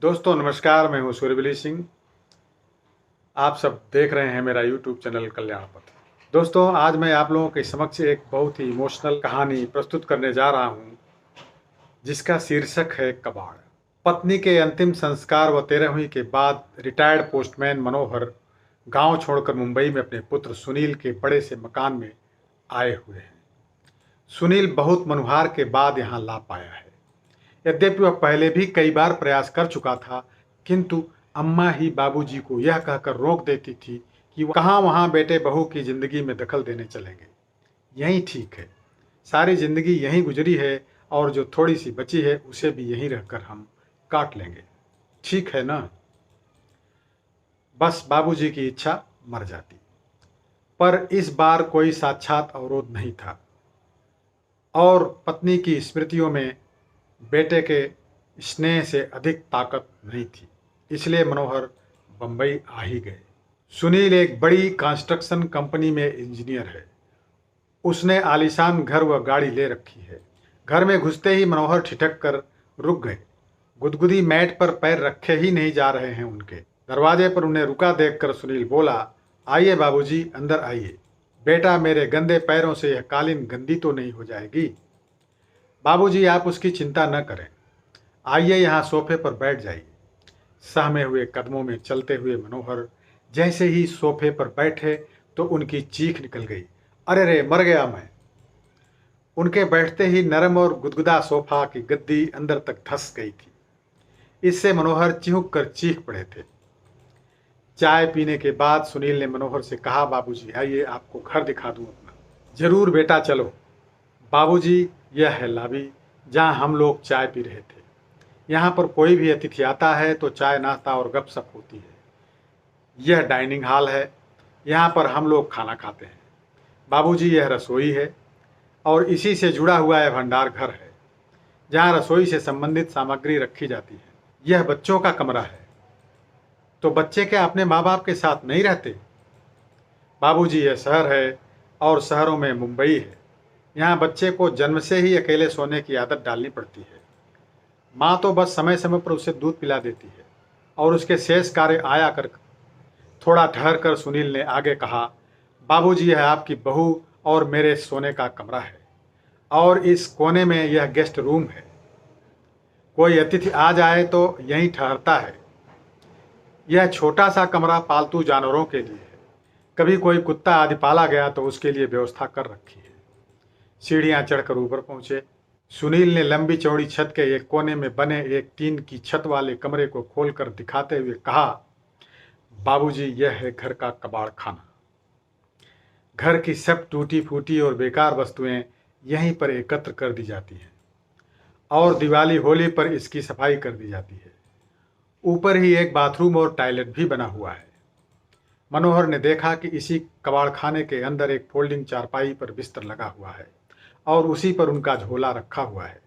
दोस्तों नमस्कार, मैं हूँ सूर्यवली सिंह। आप सब देख रहे हैं मेरा यूट्यूब चैनल कल्याण पथ। दोस्तों आज मैं आप लोगों के समक्ष एक बहुत ही इमोशनल कहानी प्रस्तुत करने जा रहा हूँ, जिसका शीर्षक है कबाड़। पत्नी के अंतिम संस्कार व 13वीं के बाद रिटायर्ड पोस्टमैन मनोहर गांव छोड़कर मुंबई में अपने पुत्र सुनील के बड़े से मकान में आए हुए हैं। सुनील बहुत मनुहार के बाद यहाँ ला पाया है। यद्यपि वह पहले भी कई बार प्रयास कर चुका था, किंतु अम्मा ही बाबूजी को यह कहकर रोक देती थी कि वह कहाँ वहाँ बेटे बहू की जिंदगी में दखल देने चलेंगे। यही ठीक है, सारी जिंदगी यहीं गुजरी है और जो थोड़ी सी बची है उसे भी यहीं रहकर हम काट लेंगे, ठीक है ना। बस बाबूजी की इच्छा मर जाती। पर इस बार कोई साक्षात अवरोध नहीं था और पत्नी की स्मृतियों में बेटे के स्नेह से अधिक ताकत नहीं थी, इसलिए मनोहर बंबई आ ही गए। सुनील एक बड़ी कंस्ट्रक्शन कंपनी में इंजीनियर है। उसने आलीशान घर व गाड़ी ले रखी है। घर में घुसते ही मनोहर ठिठक कर रुक गए। गुदगुदी मैट पर पैर रखे ही नहीं जा रहे हैं उनके। दरवाजे पर उन्हें रुका देखकर सुनील बोला, आइए बाबूजी, अंदर आइए। बेटा, मेरे गंदे पैरों से यह कालीन गंदी तो नहीं हो जाएगी? बाबूजी, आप उसकी चिंता न करें, आइए यहाँ सोफे पर बैठ जाइए। सहमे हुए कदमों में चलते हुए मनोहर जैसे ही सोफे पर बैठे तो उनकी चीख निकल गई, अरे रे, मर गया मैं। उनके बैठते ही नरम और गुदगुदा सोफा की गद्दी अंदर तक धंस गई थी। इससे मनोहर चिहुक कर चीख पड़े थे। चाय पीने के बाद सुनील ने मनोहर से कहा, बाबूजी आइए, आपको घर दिखा दूं अपना। जरूर बेटा, चलो। बाबूजी, यह है लॉबी जहाँ हम लोग चाय पी रहे थे। यहाँ पर कोई भी अतिथि आता है तो चाय नाश्ता और गपशप होती है। यह डाइनिंग हॉल है, यहाँ पर हम लोग खाना खाते हैं। बाबूजी, यह रसोई है और इसी से जुड़ा हुआ यह भंडार घर है, जहाँ रसोई से संबंधित सामग्री रखी जाती है। यह बच्चों का कमरा है। तो बच्चे क्या अपने माँ बाप के साथ नहीं रहते? बाबूजी, यह शहर है और शहरों में मुंबई है। यहाँ बच्चे को जन्म से ही अकेले सोने की आदत डालनी पड़ती है। माँ तो बस समय समय पर उसे दूध पिला देती है और उसके शेष कार्य आया कर। थोड़ा ठहर कर सुनील ने आगे कहा, बाबूजी, यह आपकी बहू और मेरे सोने का कमरा है और इस कोने में यह गेस्ट रूम है। कोई अतिथि आ जाए तो यहीं ठहरता है। यह छोटा सा कमरा पालतू जानवरों के लिए है। कभी कोई कुत्ता आदि पाला गया तो उसके लिए व्यवस्था कर रखी है। सीढ़ियाँ चढ़कर ऊपर पहुंचे। सुनील ने लंबी चौड़ी छत के एक कोने में बने एक टीन की छत वाले कमरे को खोलकर दिखाते हुए कहा, बाबूजी, यह है घर का कबाड़ खाना। घर की सब टूटी फूटी और बेकार वस्तुएं यहीं पर एकत्र कर दी जाती हैं और दिवाली होली पर इसकी सफाई कर दी जाती है। ऊपर ही एक बाथरूम और टॉयलेट भी बना हुआ है। मनोहर ने देखा कि इसी कबाड़ खाने के अंदर एक फोल्डिंग चारपाई पर बिस्तर लगा हुआ है और उसी पर उनका झोला रखा हुआ है।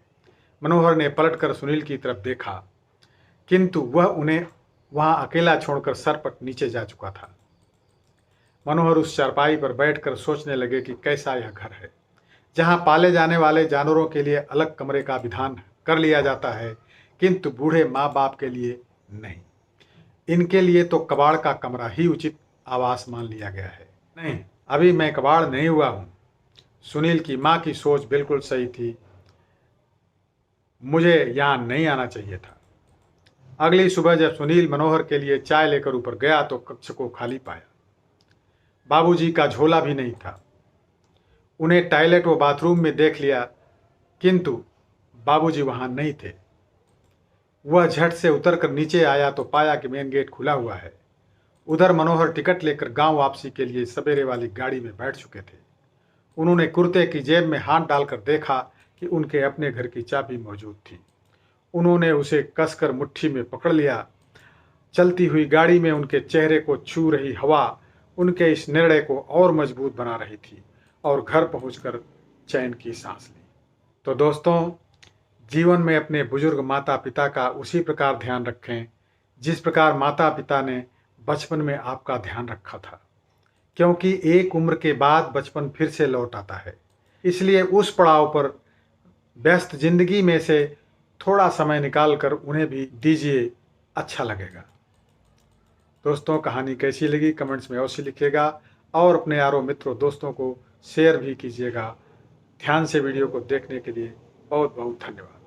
मनोहर ने पलटकर सुनील की तरफ देखा, किंतु वह उन्हें वहां अकेला छोड़कर सरपट नीचे जा चुका था। मनोहर उस चारपाई पर बैठकर सोचने लगे कि कैसा यह घर है, जहां पाले जाने वाले जानवरों के लिए अलग कमरे का विधान कर लिया जाता है, किंतु बूढ़े माँ बाप के लिए नहीं। इनके लिए तो कबाड़ का कमरा ही उचित आवास मान लिया गया है। नहीं, अभी मैं कबाड़ नहीं हुआ हूं। सुनील की माँ की सोच बिल्कुल सही थी। मुझे यहाँ नहीं आना चाहिए था। अगली सुबह जब सुनील मनोहर के लिए चाय लेकर ऊपर गया तो कक्ष को खाली पाया। बाबूजी का झोला भी नहीं था। उन्हें टॉयलेट व बाथरूम में देख लिया, किंतु बाबूजी वहां नहीं थे। वह झट से उतरकर नीचे आया तो पाया कि मेन गेट खुला हुआ है। उधर मनोहर टिकट लेकर गांव वापसी के लिए सवेरे वाली गाड़ी में बैठ चुके थे। उन्होंने कुर्ते की जेब में हाथ डालकर देखा कि उनके अपने घर की चाबी मौजूद थी। उन्होंने उसे कसकर मुट्ठी में पकड़ लिया। चलती हुई गाड़ी में उनके चेहरे को छू रही हवा उनके इस निर्णय को और मजबूत बना रही थी और घर पहुंचकर चैन की सांस ली। तो दोस्तों, जीवन में अपने बुजुर्ग माता पिता का उसी प्रकार ध्यान रखें जिस प्रकार माता पिता ने बचपन में आपका ध्यान रखा था, क्योंकि एक उम्र के बाद बचपन फिर से लौट आता है। इसलिए उस पड़ाव पर व्यस्त जिंदगी में से थोड़ा समय निकालकर उन्हें भी दीजिए अच्छा लगेगा। दोस्तों, कहानी कैसी लगी कमेंट्स में अवश्य लिखिएगा और अपने यारों मित्रों दोस्तों को शेयर भी कीजिएगा। ध्यान से वीडियो को देखने के लिए बहुत बहुत धन्यवाद।